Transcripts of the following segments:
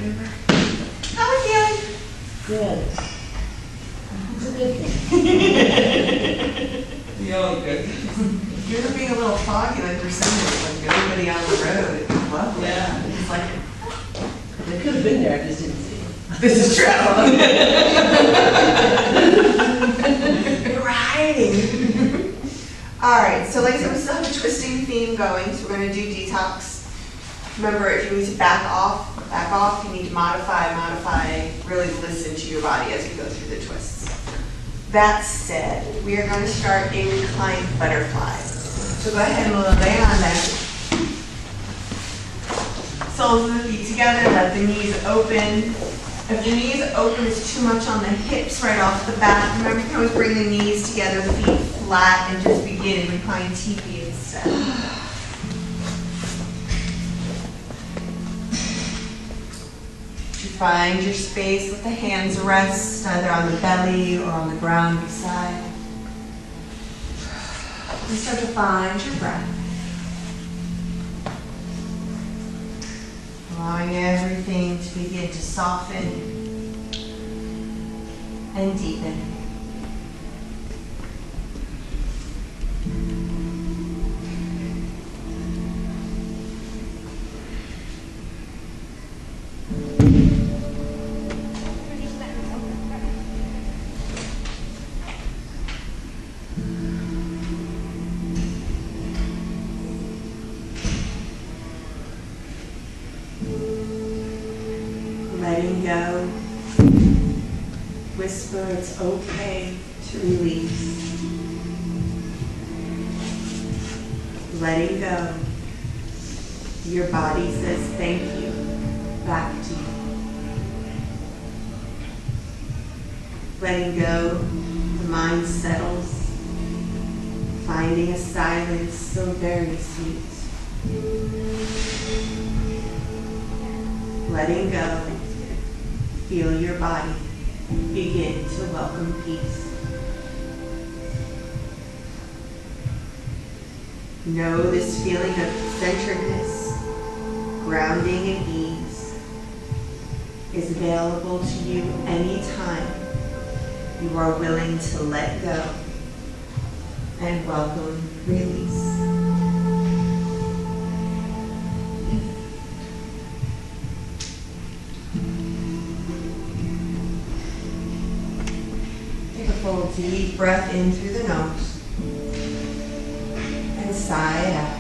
How are you feeling? Good. It's a good thing. You all look good. You're being a little foggy like we're sitting with like everybody on the road. It's lovely. Yeah. It's like, They could have been there, I just didn't see it. this is true. Right. All right, so like I said, we still have a twisting theme going, so we're going to do detox. Remember, if you need to back off. You need to modify, really listen to your body as we go through the twists. That said, we are going to start a reclined butterfly. So go ahead and lay on that. Soles of the feet together, let the knees open. If the knees open, it's too much on the hips right off the bat. Remember, you can always bring the knees together, the feet flat, and just begin in reclined teepee instead. Find your space, let the hands rest either on the belly or on the ground beside. And start to find your breath. Allowing everything to begin to soften and deepen. Letting go. Whisper it's okay to release. Letting go. Your body says thank you back to you. Letting go, the mind settles, finding a silence so very sweet. Letting go, feel your body begin to welcome peace. Know this feeling of centeredness, grounding and ease is available to you anytime you are willing to let go and welcome release. Take a full deep breath in through the nose and sigh it out.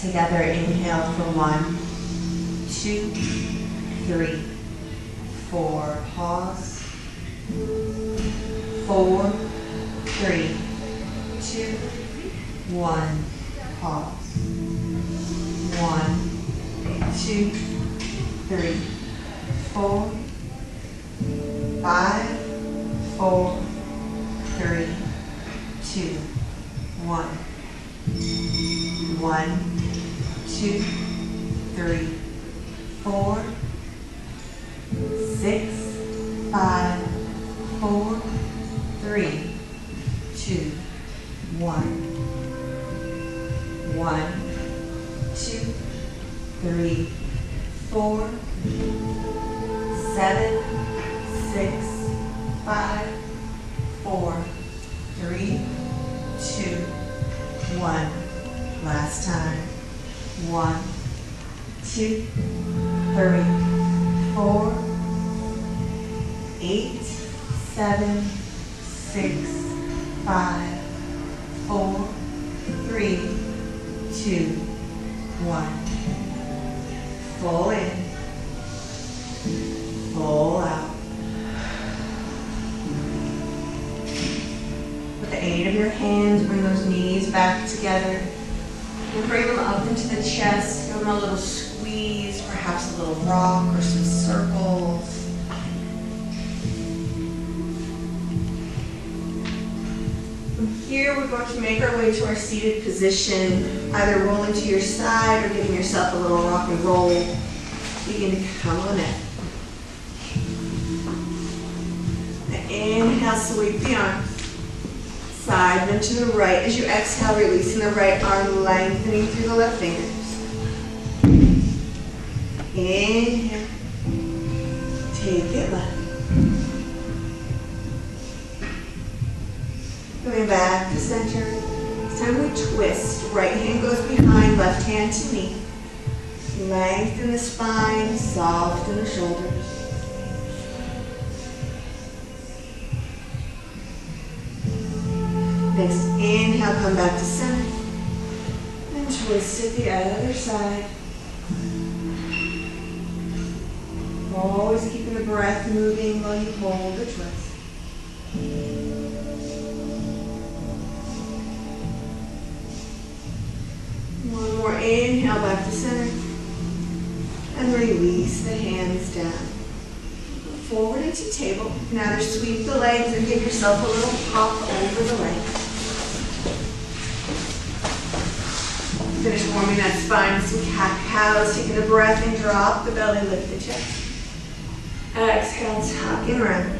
Together, inhale for 1, 2, 3, 4. Pause. 4, 3, 2, 1. Pause. 1, 2, 3, 4, 5, 4, 3, 2, 1. 1, 2, 3, 4, 6, 5, 4, 3, 2, 1. 1, 2, 3, 4, 7, 6, 5, 4, 3, 2, 1. Last time. 1, 2, 3, 4, 8, 7, 6, 5, 4, 3, 2, 1. Full in, full out. With the aid of your hands, bring those knees back together. And bring them up into the chest. Give them a little squeeze, perhaps a little rock or some circles. From here, we're going to make our way to our seated position, either rolling to your side or giving yourself a little rock and roll. Begin to come on in. And inhale, sweep the arms. Side, then to the right. As you exhale, releasing the right arm, lengthening through the left fingers. Inhale. Take it left. Coming back to center. This time we twist. Right hand goes behind, left hand to knee. Lengthen the spine, soften the shoulders. Next inhale, come back to center. And twist it the other side. Always keeping the breath moving while you hold the twist. One more inhale, back to center. And release the hands down. Forward into table. Now just sweep the legs and give yourself a little pop over the legs. Finish warming that spine with some cat-cows. Taking a breath and drop the belly, lift the chest. Exhale, tuck and round.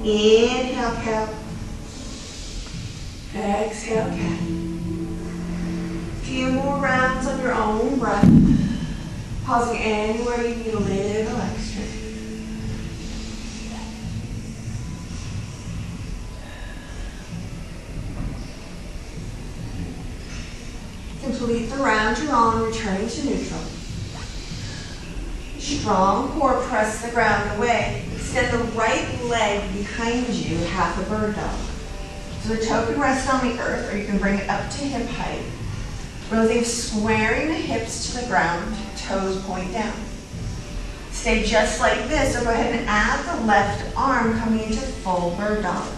Inhale, cow. Exhale, cat. Few more rounds on your own breath. Pausing anywhere you need a little extra. Complete the round you're on, returning to neutral. Strong core, press the ground away. Extend the right leg behind you, half a bird dog. So the toe can rest on the earth, or you can bring it up to hip height. Really think of squaring the hips to the ground, toes point down. Stay just like this, or go ahead and add the left arm coming into full bird dog.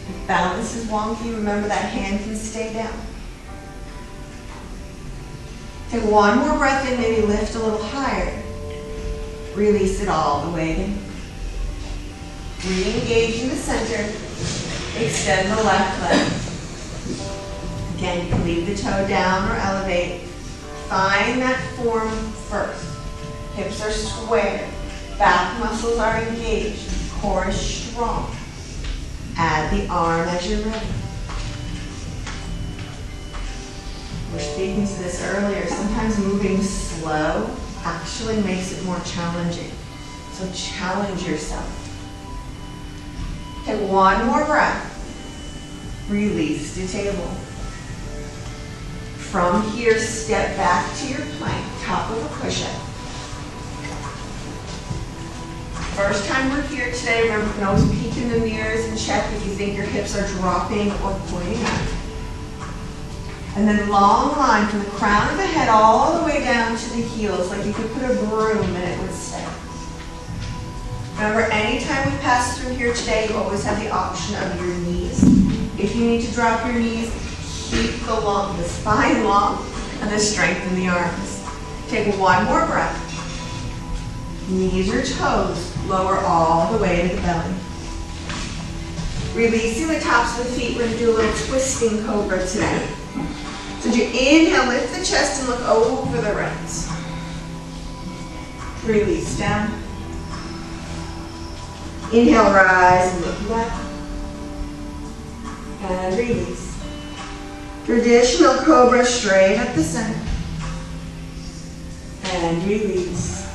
If balance is wonky, remember that hand can stay down. Take one more breath in, maybe lift a little higher. Release it all the way in. Re-engage in the center. Extend the left leg. Again, you can leave the toe down or elevate. Find that form first. Hips are square. Back muscles are engaged. Core is strong. Add the arm as you're ready. We were speaking to this earlier. Sometimes moving slow actually makes it more challenging. So challenge yourself. Take one more breath. Release to table. From here, step back to your plank, top of a cushion. First time we're here today, remember you can always peek in the mirrors and check if you think your hips are dropping or pointing up. And then long line from the crown of the head all the way down to the heels, like you could put a broom and it would stay. Remember, anytime we pass through here today, you always have the option of your knees. If you need to drop your knees, keep the spine long and then strengthen the arms. Take one more breath. Knees or toes, lower all the way to the belly. Releasing the tops of the feet, we're going to do a little twisting cobra today. So as you inhale, lift the chest and look over the ribs. Release down. Inhale, rise and look back. And release. Traditional cobra, straight up the center. And release.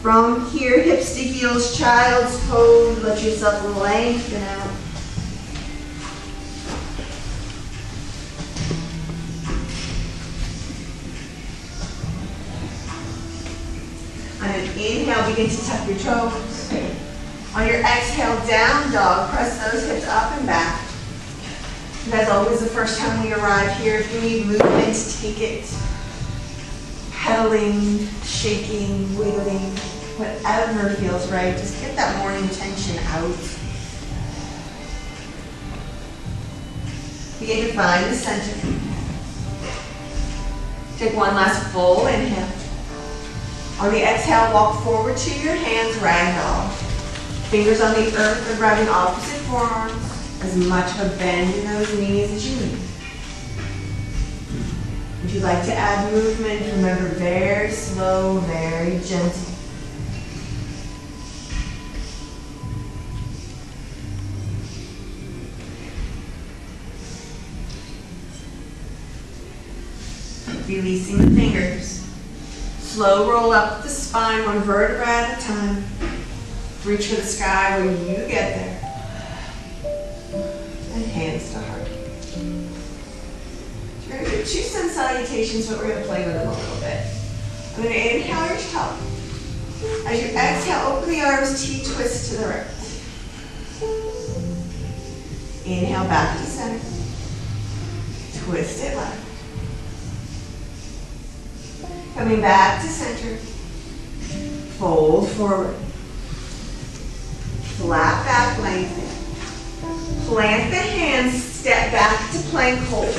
From here, hips to heels, child's pose. Let yourself lengthen out. On an inhale, begin to tuck your toes. On your exhale, down dog, press those hips up and back. And as always, the first time we arrive here, if you need movement, take it. Pedaling, shaking, wiggling, whatever feels right. Just get that morning tension out. Begin to find the center. Take one last full inhale. On the exhale, walk forward to your hands, ragdoll. Fingers on the earth and grabbing opposite forearms. As much of a bend in those knees as you need. If you'd like to add movement, remember very slow, very gentle. Releasing the fingers. Slow roll up the spine, one vertebra at a time. Reach for the sky when you get there. And hands to heart. So we're going to do 2 sun salutations, but we're going to play with them a little bit. I'm going to inhale your toe. As you exhale, open the arms, T-twist to the right. Inhale back to center. Twist it left. Coming back to center. Fold forward. Flat back, lengthen. Plant the hands, step back to plank hold.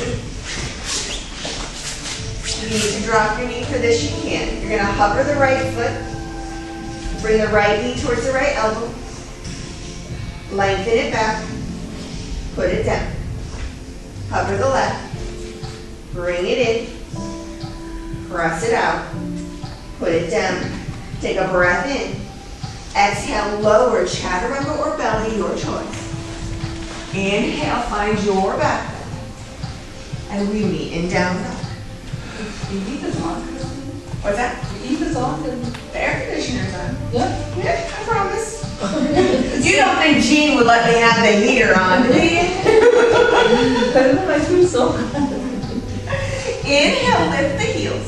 You need to drop your knee for this, you can. You're going to hover the right foot. Bring the right knee towards the right elbow. Lengthen it back. Put it down. Hover the left. Bring it in. Press it out. Put it down. Take a breath in. Exhale, lower chaturanga or belly, your choice. Inhale, find your back bend. And we meet in down dog. You keep this on. What's that? You keep this on. The air conditioner's on. Yeah. Yeah, I promise. You don't think Jean would let me have the heater on, do you? I don't know, I feel so. Inhale, lift the heels.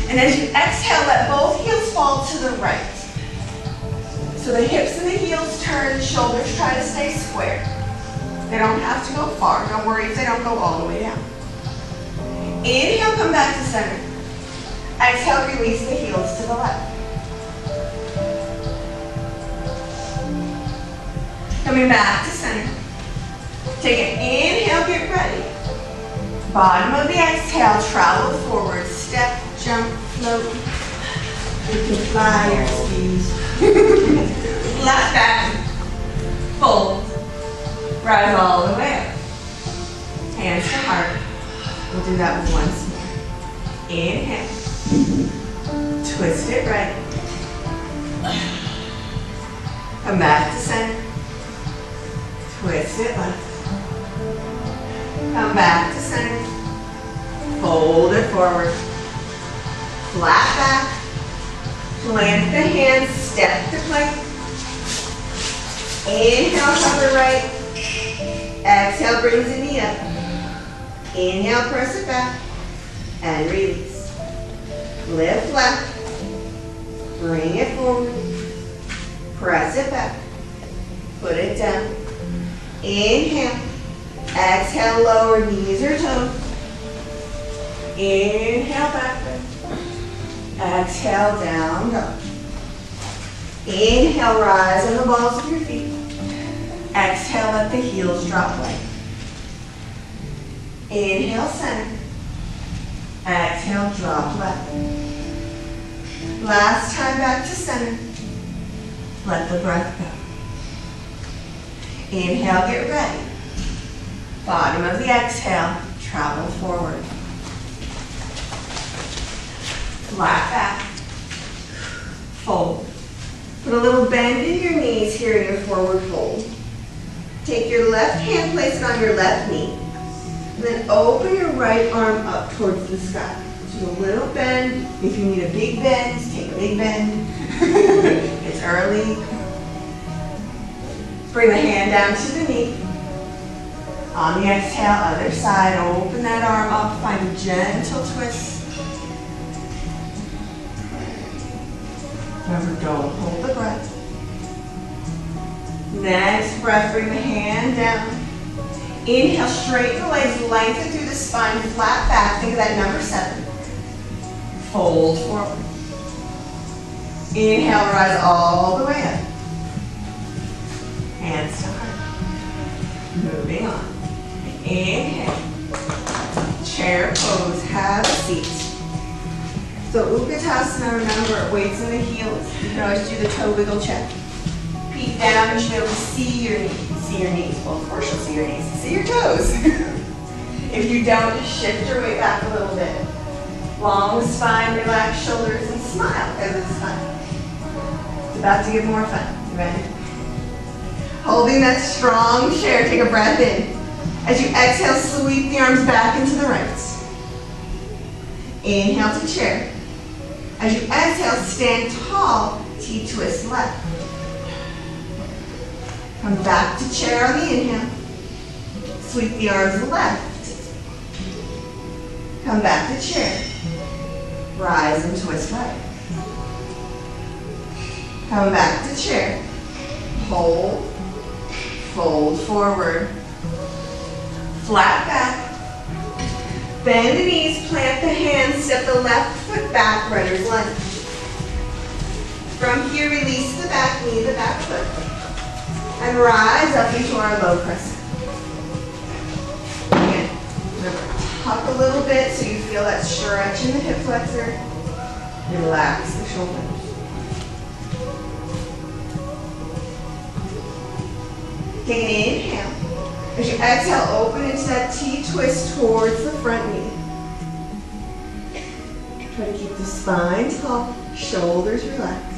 And as you exhale, let both heels fall to the right. So the hips and the heels turn, the shoulders try to stay square. They don't have to go far. Don't worry if they don't go all the way down. Inhale, come back to center. Exhale, release the heels to the left. Coming back to center. Take an inhale, get ready. Bottom of the exhale, travel forward. Step, jump, float. You can fly your skis. Flat back. Fold. Rise all the way up. Hands to heart. We'll do that once more. Inhale. Twist it right. Come back to center. Twist it left. Come back to center. Fold it forward. Flat back. Plant the hands, step to plank. Inhale, hover right. Exhale, brings the knee up. Inhale, press it back. And release. Lift left. Bring it forward. Press it back. Put it down. Inhale. Exhale, lower knees or toes. Inhale, back bend. Exhale, down dog. Inhale, rise on the balls of your feet. Exhale, let the heels drop light. Inhale, center. Exhale, drop left. Last time back to center. Let the breath go. Inhale, get ready. Bottom of the exhale, travel forward. Flat back. Fold. Put a little bend in your knees here in your forward fold. Take your left hand, place it on your left knee. And then open your right arm up towards the sky. Just a little bend. If you need a big bend, take a big bend. It's early. Bring the hand down to the knee. On the exhale, other side, open that arm up, find a gentle twist. Remember, don't hold the breath. Next breath, bring the hand down. Inhale, straighten the legs, lengthen through the spine, flat back. Think of that number 7. Fold forward. Inhale, rise all the way up. Hands to heart. Moving on. Inhale. Chair pose, have a seat. So Utkatasana, remember, weights in the heels. You can always do the toe wiggle check. Peek down, you should be able to see your knees. See your knees. Well, of course you'll see your knees. See your toes. If you don't, just shift your weight back a little bit. Long spine, relax shoulders, and smile because it's fun. It's about to get more fun. You ready? Holding that strong chair, take a breath in. As you exhale, sweep the arms back into the right. Inhale to chair. As you exhale, stand tall, T-twist left. Come back to chair on the inhale. Sweep the arms left. Come back to chair. Rise and twist right. Come back to chair. Hold. Fold forward. Flat back. Bend the knees, plant the hands, step the left foot back, runner's lunge. From here, release the back knee, the back foot. And rise up into our low crescent. Again, remember, tuck a little bit so you feel that stretch in the hip flexor. Relax the shoulders. Take an inhale. As you exhale, open into that T-twist towards the front knee. Try to keep the spine tall, shoulders relaxed.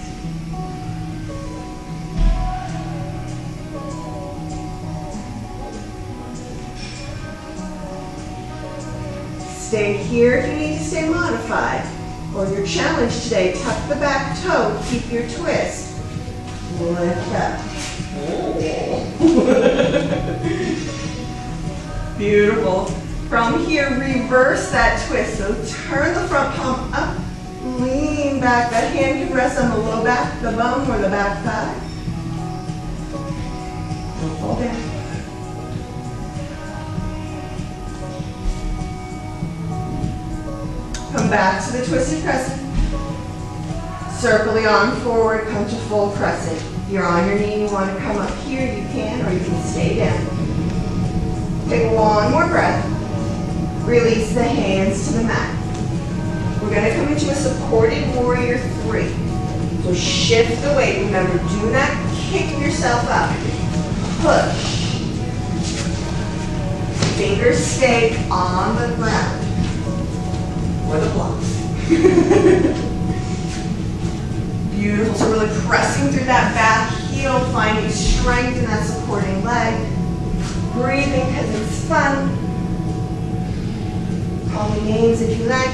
Stay here if you need to stay modified. Or your challenge today, tuck the back toe, keep your twist. Lift up. Beautiful. From here, reverse that twist. So turn the front palm up, lean back. That hand can rest on the low back, the bum, or the back thigh. Don't fall down. Come back to the twisted crescent. Circle the arm forward, come to full crescent. If you're on your knee, you want to come up here, you can, or you can stay down. Take one more breath. Release the hands to the mat. We're going to come into a supported warrior 3. So shift the weight. Remember, do not kick yourself up. Push. Fingers stay on the ground. Or the blocks. Beautiful. So really pressing through that back heel, finding strength in that supporting leg. Breathing because it's fun. Call me names if you like.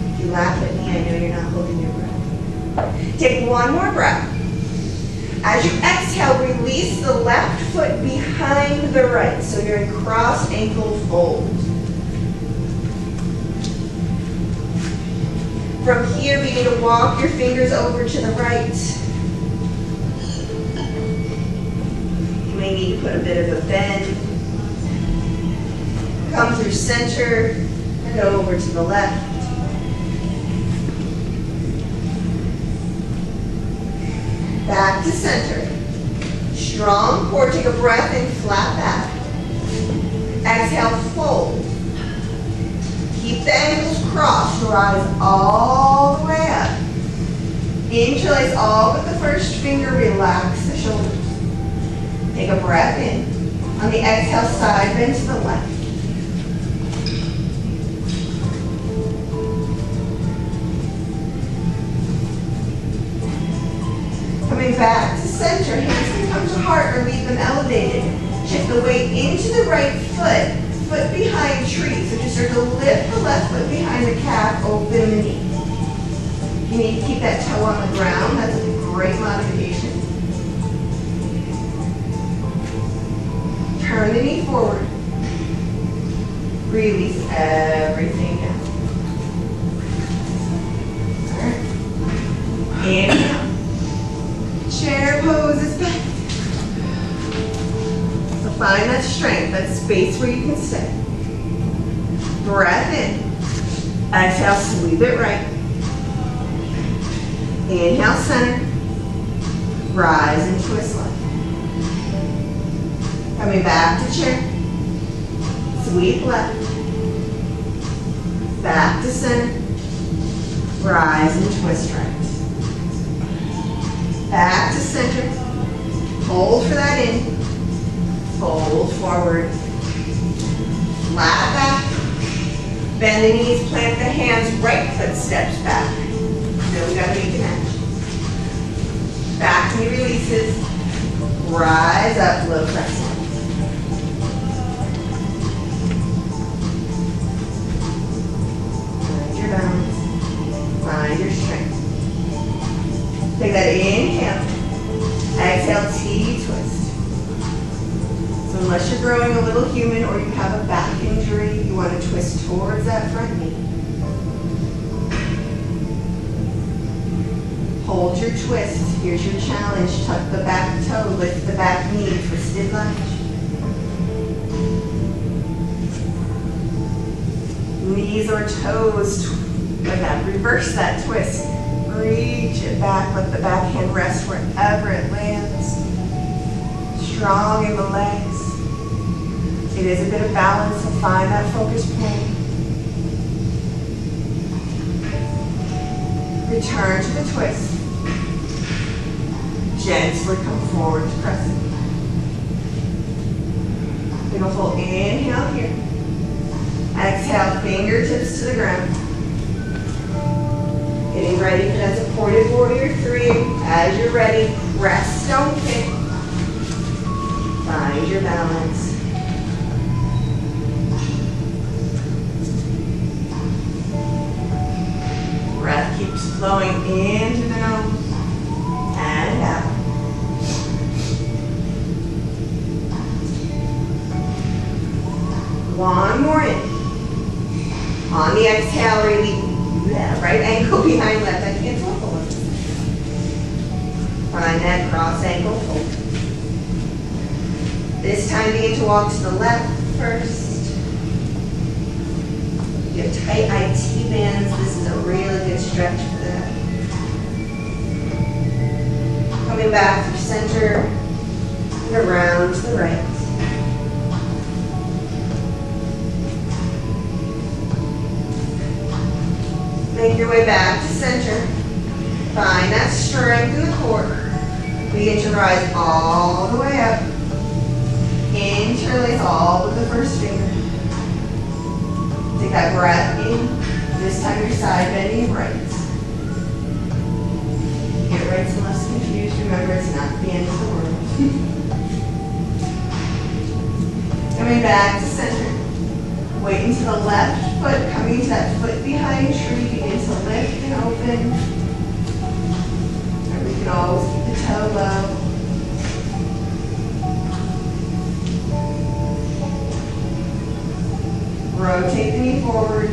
If you laugh at me, I know you're not holding your breath. Take one more breath. As you exhale, release the left foot behind the right. So you're in cross ankle fold. From here, we need to walk your fingers over to the right. You may need to put a bit of a bend. Come through center and over to the left. Back to center. Strong core. Take a breath in, flat back. Exhale, fold. Keep the ankles crossed, rise all the way up. Interlace all but the first finger, relax the shoulders. Take a breath in. On the exhale, side bend to the left. Coming back to center, hands can come to heart or leave them elevated. Shift the weight into the right foot. Foot behind tree. So just start to lift the left foot behind the calf, open the knee. You need to keep that toe on the ground. That's a great modification. Turn the knee forward. Release everything down. All right. Inhale. Chair pose is back. Find that strength, that space where you can stay. Breath in. Exhale, sweep it right. Inhale, center. Rise and twist left. Coming back to chair. Sweep left. Back to center. Rise and twist right. Back to center. Hold for that in. Fold forward. Flat back. Bend the knees, plant the hands, right foot steps back. Really got to make it match. Back knee releases. Rise up, low crescent. twist towards that front knee. Hold your twist. Here's your challenge. Tuck the back toe, lift the back knee, twisted lunge. Knees or toes, like that. Reverse that twist. Reach it back, let the back hand rest wherever it lands. Strong in the legs. It is a bit of balance, so find that focus point. Return to the twist. Gently come forward to crescent. Beautiful. Inhale here. Exhale, fingertips to the ground. Getting ready for that supported warrior 3. As you're ready, press, don't kick. Find your balance. Breath keeps flowing into the nose and out. One more in. On the exhale, release that right ankle behind left. I can't talk forward. Find that cross ankle fold. This time begin to walk to the left first. You have tight IT bands. This is a really good stretch for that. Coming back through center and around to the right. Make your way back to center. Find that strength in the core. Begin to rise all the way up. Interlace all with the first finger. Take that breath in. This time your side bending rights. Get rights and lefts confused. Remember, it's not the end of the world. Coming back to center. Weight into the left foot, coming to that foot behind tree. Begin to lift and open. And we can always keep the toe low. Rotate the knee forward.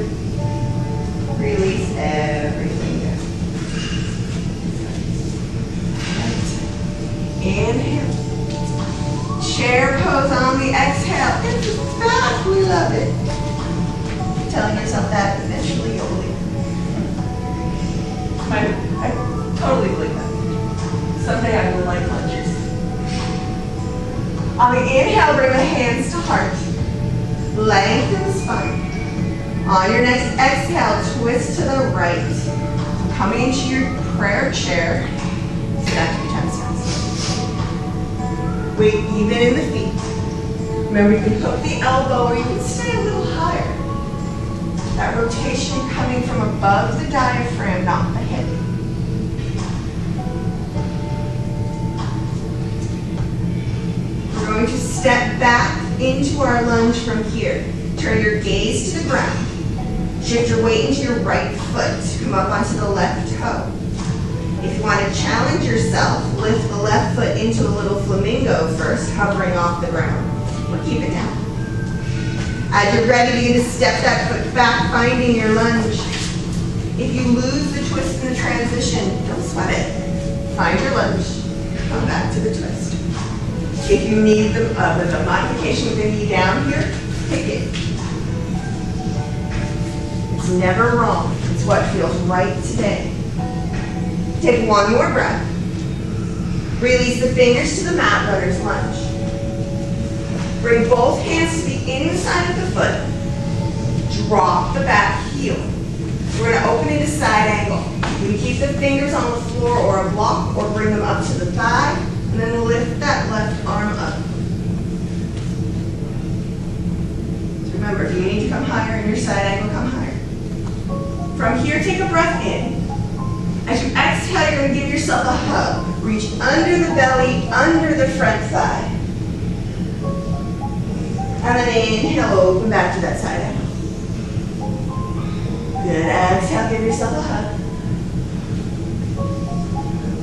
Release everything down. Inhale. Chair pose on the exhale. It's back. We love it. Keep telling yourself that eventually you'll believe it. I totally believe that. Someday I will like lunges. On the inhale, bring the hands to heart. Lengthen the spine. On your next exhale, twist to the right. Coming into your prayer chair. Sit back 3 times fast. Weight even in the feet. Remember, you can hook the elbow or you can stay a little higher. That rotation coming from above the diaphragm, not the hip. We're going to step back into our lunge from here. Turn your gaze to the ground. Shift your weight into your right foot. Come up onto the left toe. If you want to challenge yourself, lift the left foot into a little flamingo first, hovering off the ground. Or keep it down. As you're ready, begin to step that foot back, finding your lunge. If you lose the twist in the transition, don't sweat it. Find your lunge. Come back to the twist. If you need the modification with the knee down here, pick it. It's never wrong. It's what feels right today. Take one more breath. Release the fingers to the mat, runner's lunge. Bring both hands to the inside of the foot. Drop the back heel. We're going to open into side angle. You can keep the fingers on the floor or a block or bring them up to the thigh. And then lift that left arm up. So remember, if you need to come higher in your side angle, come higher. From here, take a breath in. As you exhale, you're going to give yourself a hug. Reach under the belly, under the front thigh. And then inhale, open back to that side angle. Good. Exhale, give yourself a hug.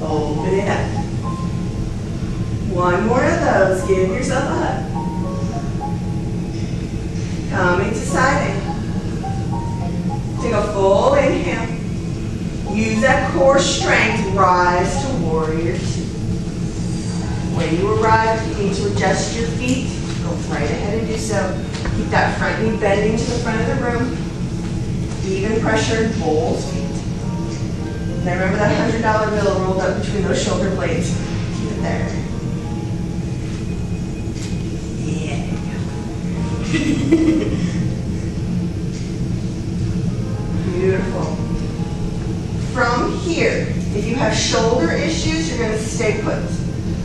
Open it up. One more of those. Give yourself a hug. Coming to side angle. core strength, rise to warrior two. When you arrive, if you need to adjust your feet, go right ahead and do so. Keep that front knee bending to the front of the room. Even pressure, bold feet. And remember that $100 bill rolled up between those shoulder blades. Keep it there. Yeah. Beautiful. From here, if you have shoulder issues, you're going to stay put.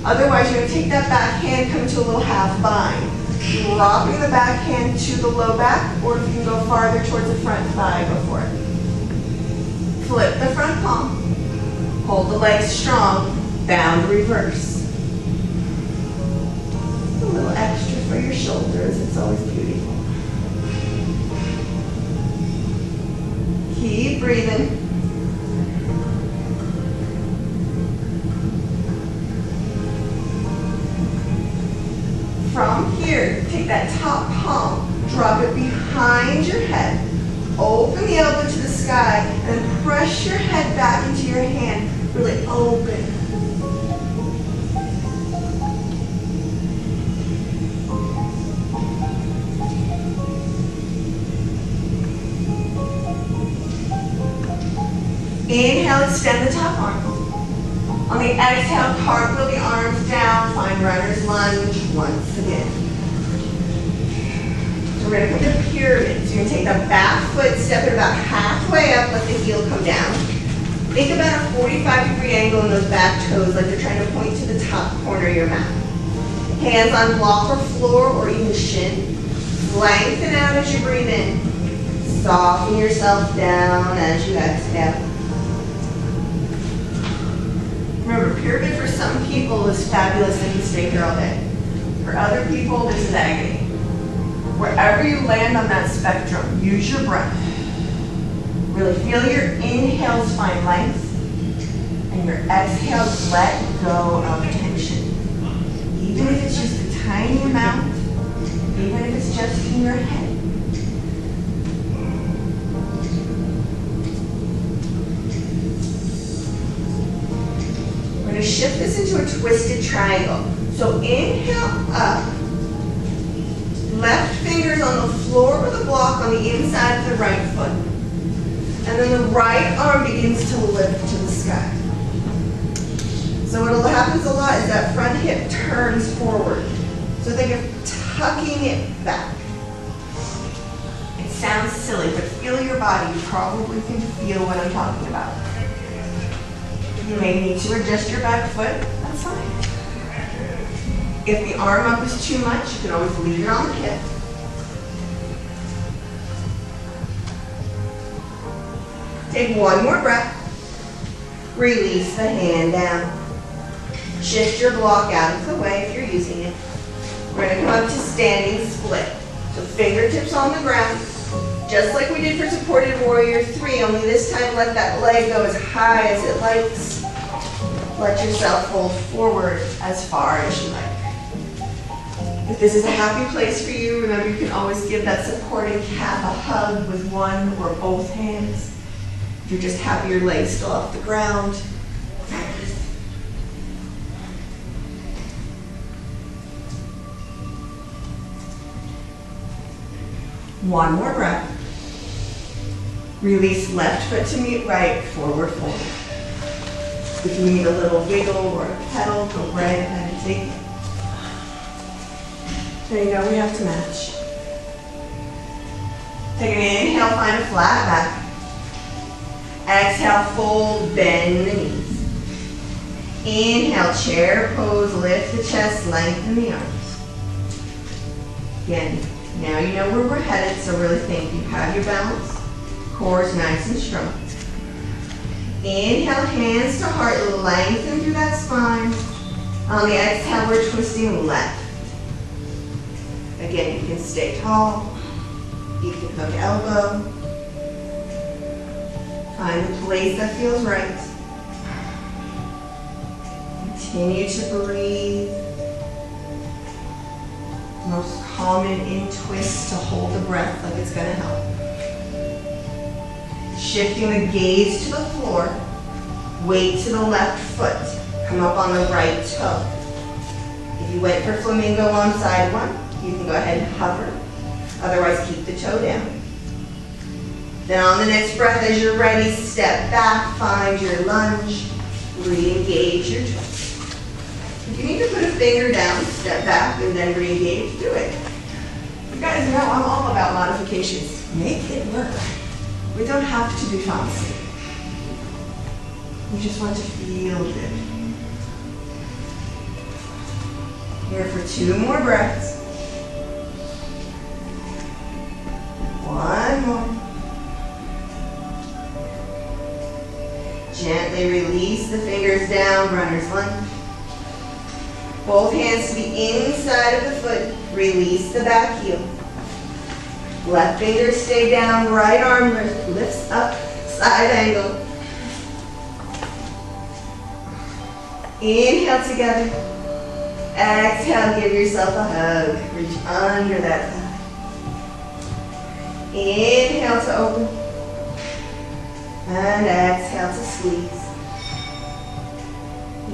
Otherwise, you're going to take that back hand, come to a little half bind. Dropping the back hand to the low back, or if you can go farther towards the front thigh, go for it. Flip the front palm. Hold the legs strong. Bound reverse. A little extra for your shoulders. It's always beautiful. Keep breathing. From here, take that top palm, drop it behind your head, open the elbow to the sky, and press your head back into your hand, really open. Inhale, extend the top arm. On the exhale, cartwheel the arms down, find runner's lunge once again. So we're going to come to pyramid. So you're going to take the back foot, step it about halfway up, let the heel come down. Think about a 45-degree angle in those back toes, like they're trying to point to the top corner of your mat. Hands on block or floor or even shin. Lengthen out as you breathe in. Soften yourself down as you exhale. Remember, pyramid for some people is fabulous and you can stay here all day. For other people, this is agony. Wherever you land on that spectrum, use your breath. Really feel your inhales find length and your exhales let go of tension. Even if it's just a tiny amount, even if it's just in your head. We're going to shift this into a twisted triangle. So inhale up, left fingers on the floor or the block on the inside of the right foot. And then the right arm begins to lift to the sky. So what happens a lot is that front hip turns forward. So think of tucking it back. It sounds silly, but feel your body. You probably can feel what I'm talking about. You may need to adjust your back foot. That's fine. If the arm up is too much, you can always leave it on the hip. Take one more breath. Release the hand down. Shift your block out of the way if you're using it. We're going to come up to standing split. So fingertips on the ground, just like we did for supported warrior 3, only this time let that leg go as high as it likes. Let yourself fold forward as far as you like. If this is a happy place for you, remember you can always give that supporting calf a hug with one or both hands. If you're just happy your legs still off the ground, practice. One more breath. Release left foot to meet right, forward fold. If you need a little wiggle or a pedal, go right ahead and take it. There you go, we have to match. Take an inhale, find a flat back. Exhale, fold, bend the knees. Inhale, chair pose, lift the chest, lengthen the arms. Again, now you know where we're headed, so really think you have your balance. Core is nice and strong. Inhale, hands to heart, lengthen through that spine. On the exhale, we're twisting left. Again, you can stay tall. You can hook elbow. Find the place that feels right. Continue to breathe. Most common in twists to hold the breath like it's going to help. Shifting the gaze to the floor. Weight to the left foot. Come up on the right toe. If you went for flamingo on side one, you can go ahead and hover. Otherwise, keep the toe down. Then on the next breath, as you're ready, step back, find your lunge, re-engage your twist. If you need to put a finger down, step back, and then re-engage, do it. You guys know I'm all about modifications. Make it work. We don't have to be fancy. We just want to feel good. Here for 2 more breaths. 1 more. Gently release the fingers down, runner's lunge. Both hands to the inside of the foot. Release the back heel. Left finger stay down, right arm lifts up, side angle. Inhale together. Exhale, give yourself a hug. Reach under that thigh. Inhale to open. And exhale to squeeze.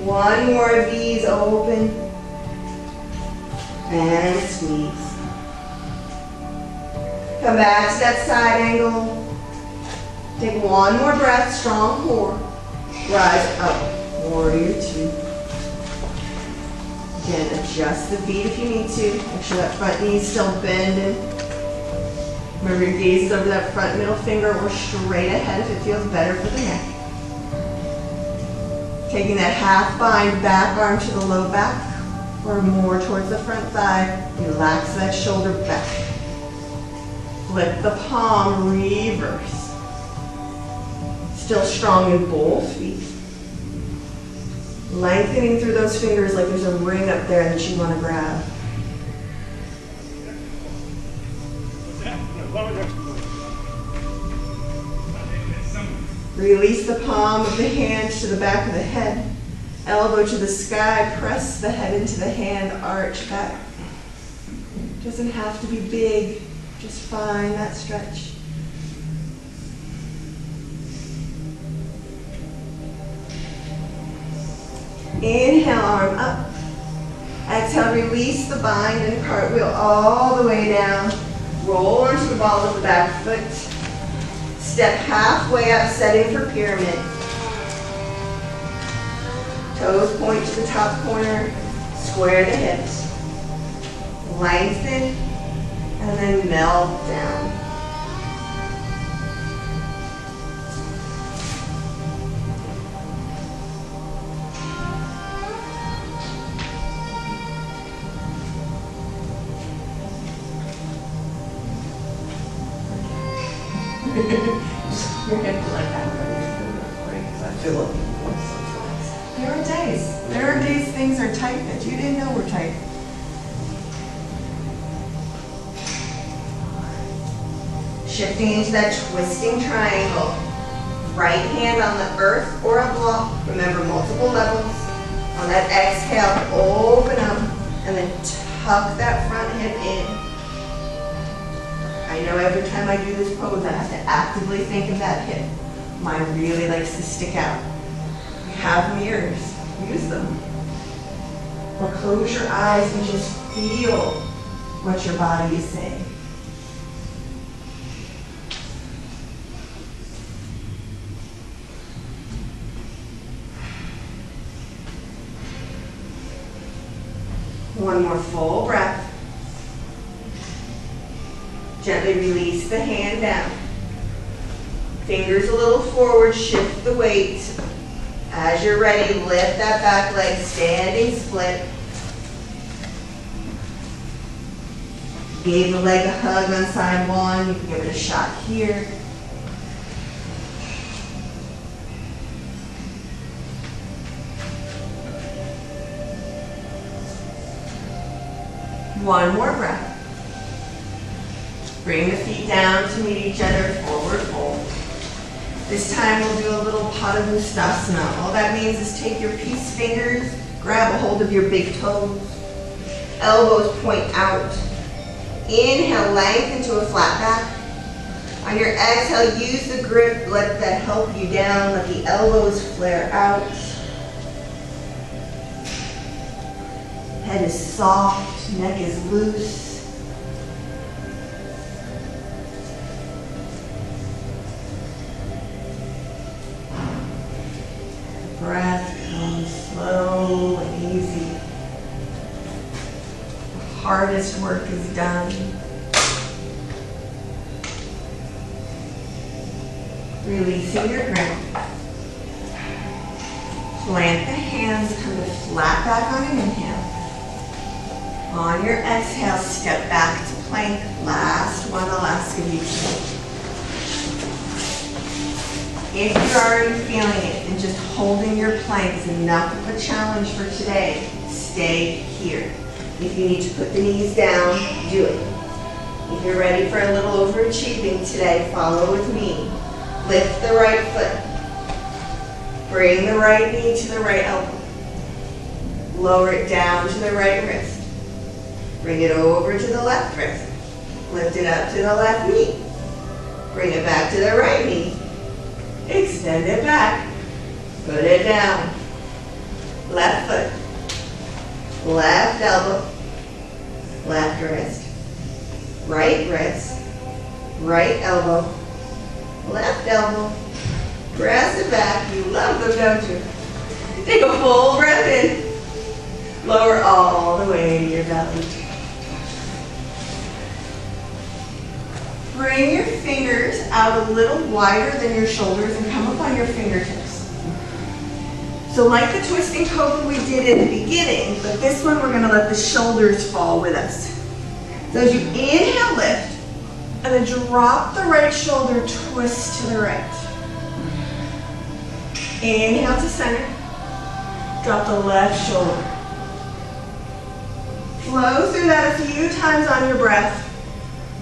1 more of these, open. And squeeze. Come back to that side angle. Take 1 more breath, strong core. Rise up. Warrior 2. Again, adjust the feet if you need to. Make sure that front knee is still bending. Remember your gaze is over that front middle finger or straight ahead if it feels better for the neck. Taking that half bind back arm to the low back or more towards the front thigh. Relax that shoulder back. Flip the palm, reverse. Still strong in both feet. Lengthening through those fingers like there's a ring up there that you want to grab. Release the palm of the hand to the back of the head. Elbow to the sky, press the head into the hand, arch back. Doesn't have to be big, just find that stretch. Inhale, arm up. Exhale, release the bind and cartwheel all the way down. Roll onto the ball of the back foot. Step halfway up, setting for pyramid. Toes point to the top corner. Square the hips. Lengthen, and then melt down. Your hip like that because I feel it. There are days things are tight that you didn't know were tight. Shifting into that twisting triangle. Right hand on the earth or a block. Remember, multiple levels. On that exhale, open up and then tuck that front hip in. I know every time I do this pose, I have to actively think of that hip. Mine really likes to stick out. You have mirrors, use them. Or close your eyes and just feel what your body is saying. One more full breath. Gently release the hand down. Fingers a little forward, shift the weight. As you're ready, lift that back leg, standing split. Gave the leg a hug on side one. You can give it a shot here. One more breath. Bring the feet down to meet each other, forward fold. This time we'll do a little Padangusthasana. All that means is take your peace fingers, grab a hold of your big toes, elbows point out. Inhale, lengthen to a flat back. On your exhale, use the grip, let that help you down, let the elbows flare out. Head is soft, neck is loose. Breath comes slow and easy. The hardest work is done. Releasing your grip. Plant the hands, come to flat back on an inhale. On your exhale, step back to plank. Last one, I'll ask of you to. If you're already feeling it and just holding your plank is enough of a challenge for today, stay here. If you need to put the knees down, do it. If you're ready for a little overachieving today, follow with me. Lift the right foot. Bring the right knee to the right elbow. Lower it down to the right wrist. Bring it over to the left wrist. Lift it up to the left knee. Bring it back to the right knee. Extend it back. Put it down. Left foot. Left elbow. Left wrist. Right wrist. Right elbow. Left elbow. Press it back. You love them, don't you? Take a full breath in. Lower all the way to your belly. Bring your fingers out a little wider than your shoulders and come up on your fingertips. So like the twisting cobra we did in the beginning, but this one we're going to let the shoulders fall with us. So as you inhale, lift, and then drop the right shoulder, twist to the right. Inhale to center. Drop the left shoulder. Flow through that a few times on your breath.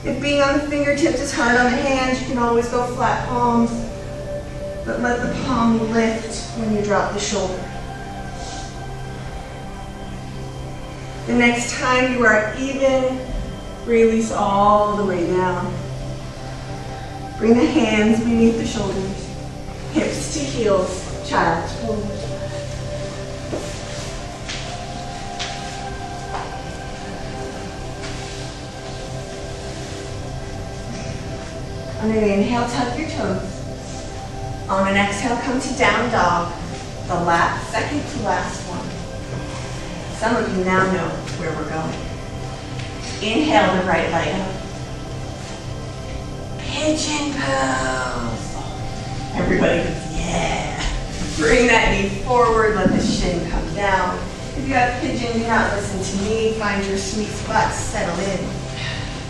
If being on the fingertips is hard on the hands, you can always go flat palms. But let the palm lift when you drop the shoulder. The next time you are even, release all the way down. Bring the hands beneath the shoulders. Hips to heels, child's pose. On an inhale, tuck your toes. On an exhale, come to down dog. The second to last one. Some of you now know where we're going. Inhale the right leg up. Pigeon pose. Everybody goes, yeah. Bring that knee forward, let the shin come down. If you have pigeon, do not listen to me. Find your sweet spot, settle in.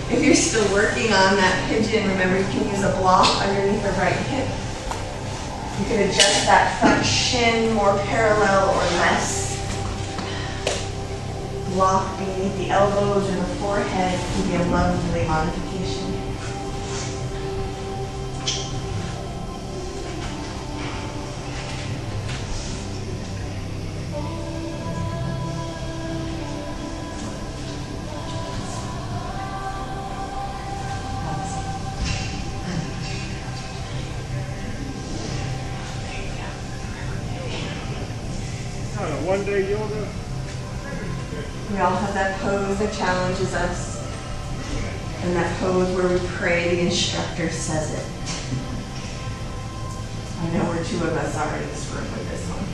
If you're still working on that pigeon, remember you can use a block underneath the right hip. You can adjust that front shin more parallel or less. Block beneath the elbows and the forehead can be a lovely modification. One-day yoga. We all have that pose that challenges us, and that pose where we pray the instructor says it. I know where two of us are in this room with this one.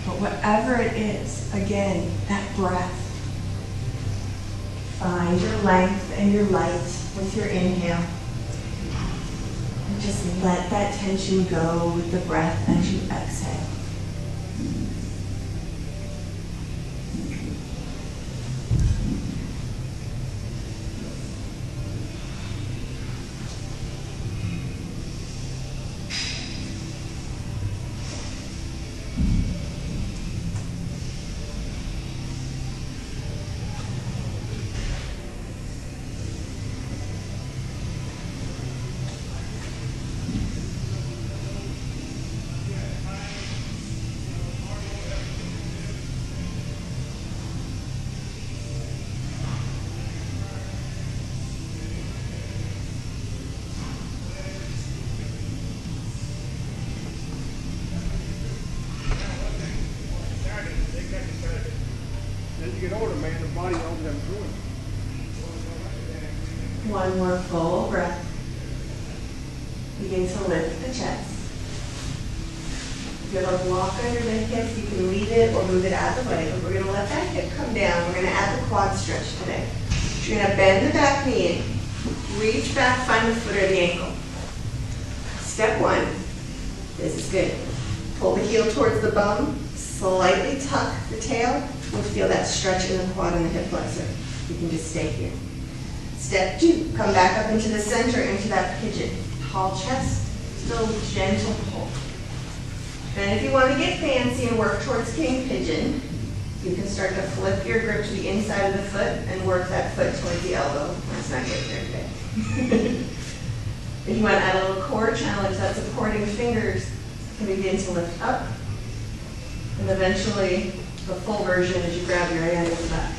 But whatever it is, again, that breath. Find your length and your light with your inhale. And just let that tension go with the breath as you exhale. One more full breath. Begin to lift the chest. If you have a block under the hips, you can leave it or move it out of the way. But we're going to let that hip come down. We're going to add the quad stretch today. You're going to bend the back knee in. Reach back, find the foot or the ankle. Step one. This is good. Pull the heel towards the bum. Slightly tuck the tail. We'll feel that stretch in the quad and the hip flexor. You can just stay here. Step two. Come back up into the center, into that pigeon. Tall chest, still gentle pull. Then if you want to get fancy and work towards king pigeon, you can start to flip your grip to the inside of the foot and work that foot towards the elbow. Let's not get there today. If you want to add a little core challenge, that supporting fingers can begin to lift up. And eventually, the full version is you grab your hand in the back.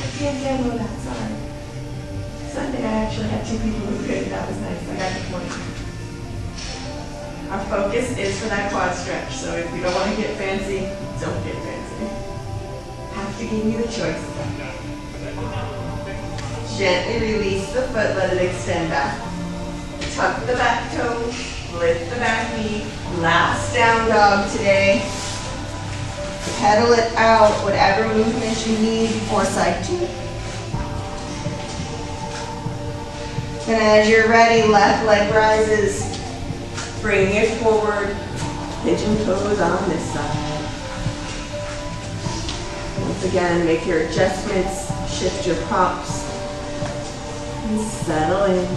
I can't demo that, sorry. Sunday I actually had 2 people who could. That was nice. I got the point. Our focus is for that quad stretch, so if you don't want to get fancy, don't get fancy. Have to give you the choice. Gently release the foot, let it extend back. Tuck the back toes, lift the back knee. Last down dog today. Pedal it out, whatever movement you need before side 2. And as you're ready, left leg rises. Bring it forward. Pigeon pose on this side. Once again, make your adjustments. Shift your props. And settle in.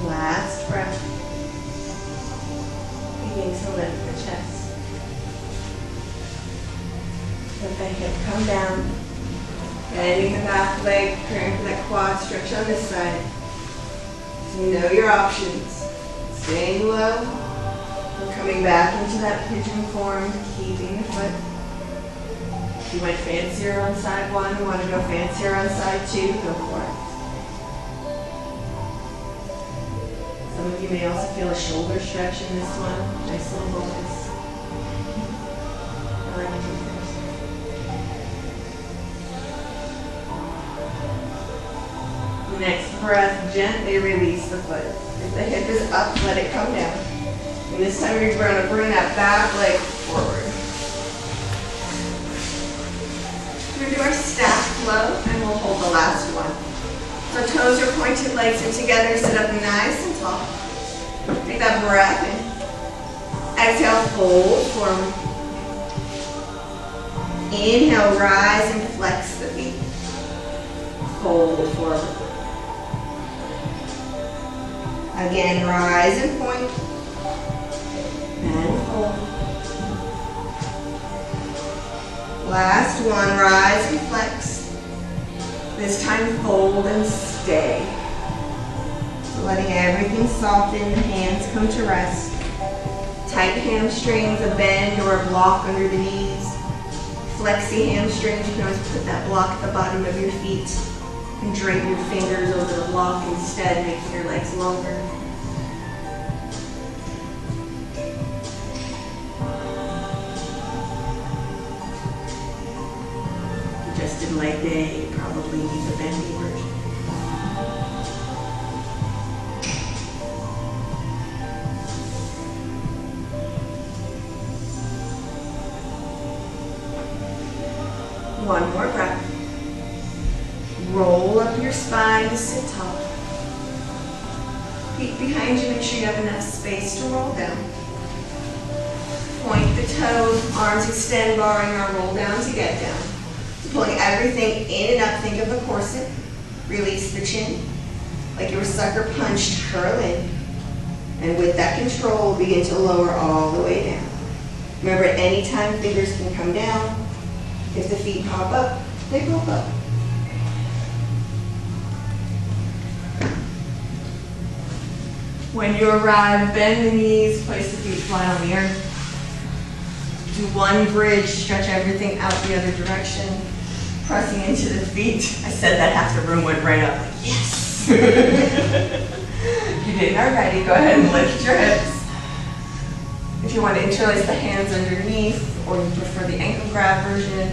Last breath. Begin to lift the chest. Let the hip come down. Bending the back leg, preparing for that quad stretch on this side. So you know your options. Staying low. And coming back into that pigeon form, keeping the foot. If you went fancier on side 1, you want to go fancier on side 2, go for it. Some of you may also feel a shoulder stretch in this one. Nice little bonus. I like to do this. Next breath, gently release the foot. If the hip is up, let it come down. And this time you're going to bring that back leg forward. We're going to do our stack flow, and we'll hold the last one. So toes are pointed, legs are together, sit up nice and tall. Take that breath in. Exhale, fold forward. Inhale, rise and flex the feet. Fold forward. Again, rise and point. And fold. Last one, rise and flex. This time fold and stay. So letting everything soften, the hands come to rest. Tight hamstrings, a bend or a block under the knees. Flexy hamstrings, you can always put that block at the bottom of your feet and drape your fingers over the block instead, making your legs longer. Just in leg day, you probably need the bendy version. One more breath. Roll up your spine to sit tall. Feet behind you, make sure you have enough space to roll down. Point the toes, arms extend, barring our roll down to get down. So pulling everything in and up, think of the corset. Release the chin, like you were sucker punched, curl in. And with that control, begin to lower all the way down. Remember, at any time, fingers can come down. If the feet pop up, they pop up. When you arrive, bend the knees, place the feet flat on the earth. Do one bridge, stretch everything out the other direction, pressing into the feet. I said that, half the room went right up, like, yes! If you didn't already, go ahead and lift your hips. If you want to interlace the hands underneath, or you prefer the ankle grab version,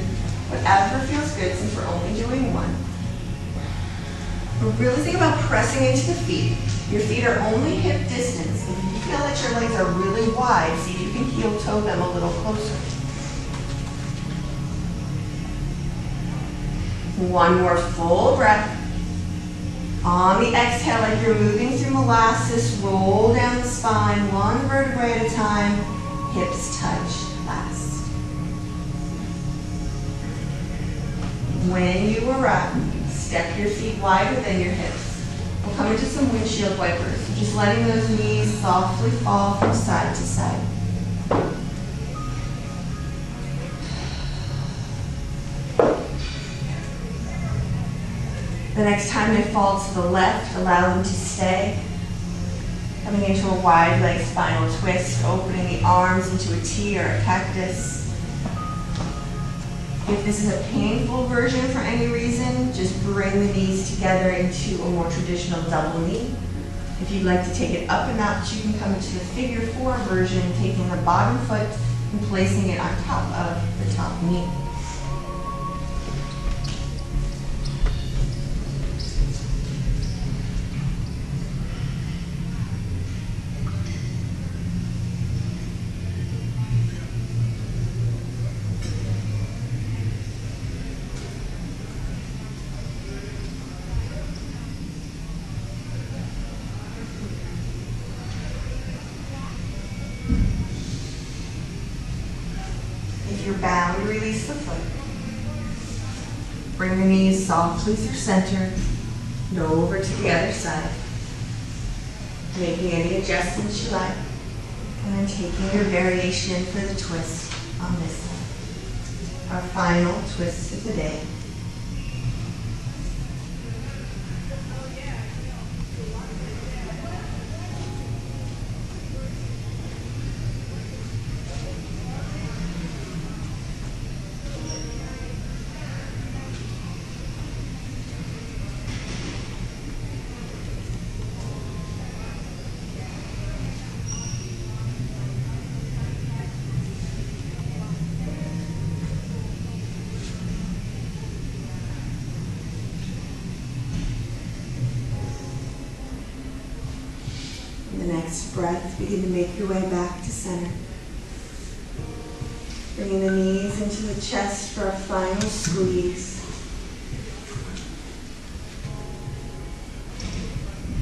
whatever feels good since we're only doing one. But really think about pressing into the feet. Your feet are only hip distance. If you feel that your legs are really wide, see if you can heel toe them a little closer. One more full breath. On the exhale, like you're moving through molasses, roll down the spine, one vertebrae at a time, hips touch last. When you arrive, step your feet wider than your hips. We'll come into some windshield wipers, so just letting those knees softly fall from side to side. The next time they fall to the left, allow them to stay. Coming into a wide leg spinal twist, opening the arms into a T or a cactus. If this is a painful version for any reason, just bring the knees together into a more traditional double knee. If you'd like to take it up a notch, you can come into the figure 4 version, taking the bottom foot and placing it on top of the top knee. If you're bound, release the foot. Bring the knees softly through center, go over to the other side. Making any adjustments you like, and then taking your variation for the twist on this side. Our final twist of the day. The next breath, begin to make your way back to center. Bringing the knees into the chest for a final squeeze.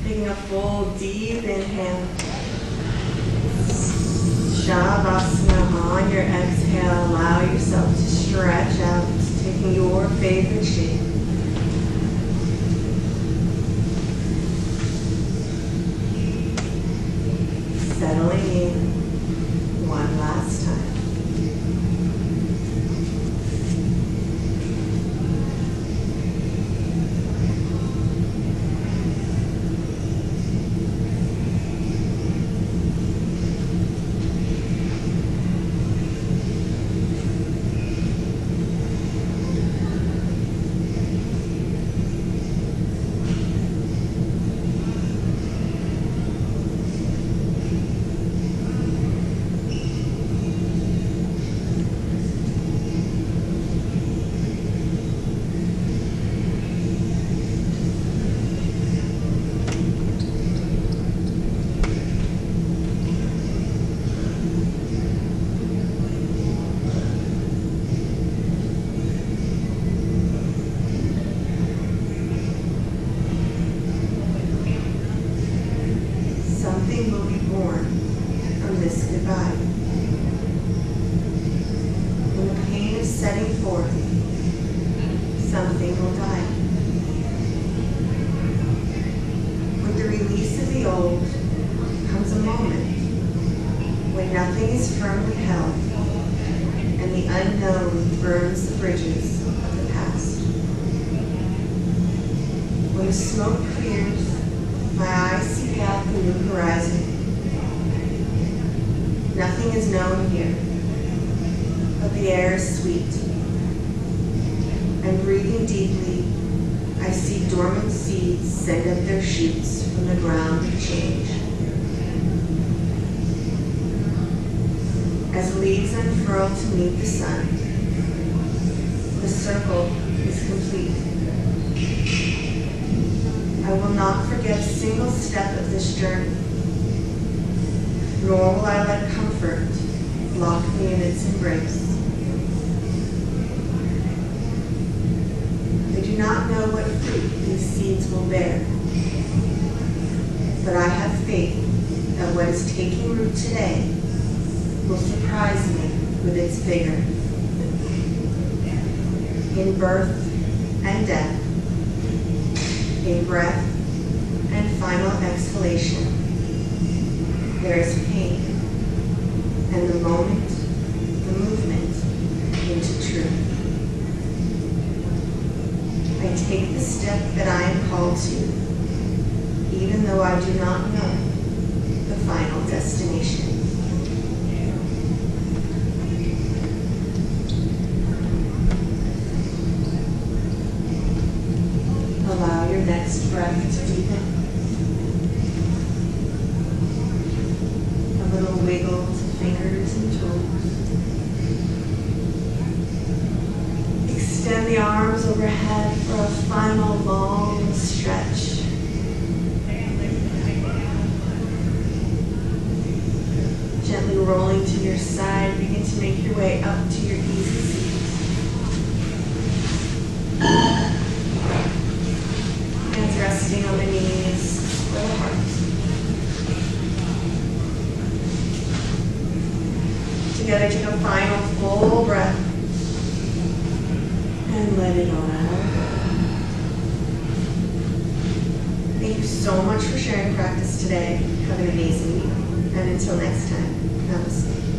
Taking a full deep inhale. Shavasana on your exhale. Allow yourself to stretch out, taking your favorite shape. Settling in one last time. guide. In the pain of setting forth, something will die. With the release of the old comes a moment when nothing is firmly held and the unknown burns the bridges of the past. When the smoke clears, my eyes seek out the new horizon. Nothing is known here, but the air is sweet. And breathing deeply, I see dormant seeds send up their shoots from the ground of change. As leaves unfurl to meet the sun, the circle is complete. I will not forget a single step of this journey, nor will I let comfort lock me in its embrace. I do not know what fruit these seeds will bear, but I have faith that what is taking root today will surprise me with its vigor. In birth and death, in breath and final exhalation, there is pain, and the moment, the movement into truth. I take the step that I am called to, even though I do not know the final destination. Allow your next breath to deepen. A little wiggle to fingers and toes. Extend the arms overhead for a final long stretch. Gently rolling to your side, begin to make your way up to your easy seat. Hands resting on the knees or the heart. Together, take a final full breath and let it all out. Thank you so much for sharing practice today. Have an amazing week. And until next time, namaste.